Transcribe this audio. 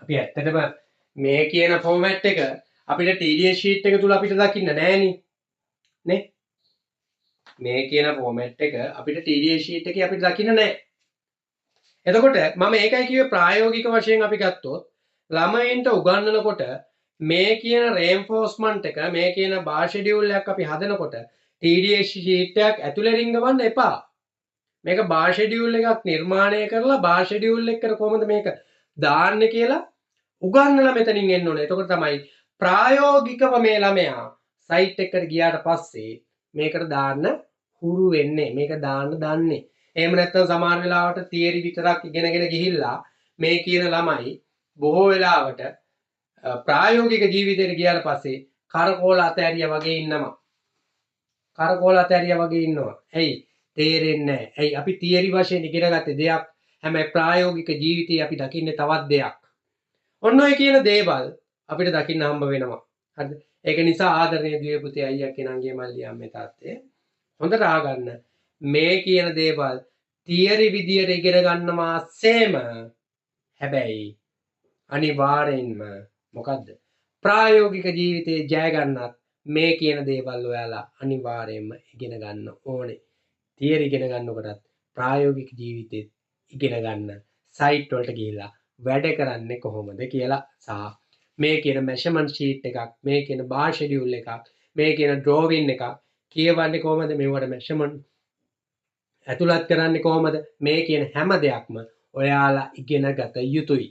අපි ඇත්තටම මේ කියන ෆෝමැට් එක අපිට TDS sheet එක තුල අපිට දකින්න නෑනේ නේ මේ කියන ෆෝමැට් එක අපිට TDS sheet එකේ අපිට දකින්න නෑ එතකොට මම ඒකයි කිව්වේ ප්‍රායෝගික වශයෙන් අපි ගත්තොත් ළමයින්ට උගන්වනකොට මේ කියන රේන්ෆෝස්මන්ට් එක මේ කියන බාර් ෂෙඩියුල් එකක් අපි හදනකොට TDS sheet එකක් ඇතුලේ රිංගවන්න එපා මේක බාර් ෂෙඩියුල් එකක් නිර්මාණය කරලා බාර් ෂෙඩියුල් එකට කොහොමද මේක දාන්නේ කියලා උගන්වලා මෙතනින් එන්න ඕනේ. එතකොට තමයි ප්‍රායෝගිකව මේ ළමයා සයිට් එකට ගියාට පස්සේ මේකට දාන්න හුරු වෙන්නේ. මේක දාන්න දන්නේ. එහෙම නැත්නම් සමහර වෙලාවට තියරි විතරක් ඉගෙනගෙන ගිහිල්ලා මේ කියන ළමයි බොහෝ වෙලාවට ප්‍රායෝගික ජීවිතයට ගියාට පස්සේ කරකෝල අතෑරියා වගේ ඉන්නවා. කරකෝල අතෑරියා වගේ ඉන්නවා. ඇයි? තේරෙන්නේ නැහැ. ඇයි? අපි තියරි වශයෙන් ඉගෙනගත්තේ දෙයක්. හැබැයි ප්‍රායෝගික ජීවිතේ අපි දකින්නේ තවත් දෙයක්. ඔන්න ඔය කියන දේවල් අපිට දකින්න හම්බ වෙනවා. හරිද? ඒක නිසා ආදරණීය දිය පුතේ අයියා කෙනන්ගේ මල්ලි අම්මේ තාත්තේ හොඳට ආගන්න මේ කියන දේවල් තියරි විදියට ඉගෙන ගන්නවා සේම හැබැයි අනිවාර්යෙන්ම මොකද්ද? ප්‍රායෝගික ජීවිතේ ජය ගන්නත් මේ කියන දේවල් ඔයාලා අනිවාර්යෙන්ම ඉගෙන ගන්න ඕනේ. තියරි ඉගෙන ගන්නකොටත් ප්‍රායෝගික ජීවිතේ ඉගෙන ගන්න සයිට් වලට ගිහිල්ලා වැඩ කරන්නේ කොහොමද කියලා සහ මේ කියන මෙෂර්මන්ට් ෂීට් එකක් මේ කියන බාර් ෂෙඩියුල් එකක් මේ කියන ඩ්‍රෝවින් එකක් කියවන්නේ කොහොමද මේවට මෙෂර්මන්ට් ඇතුළත් කරන්නේ කොහොමද මේ කියන හැම දෙයක්ම ඔයාලා ඉගෙන ගත යුතුයි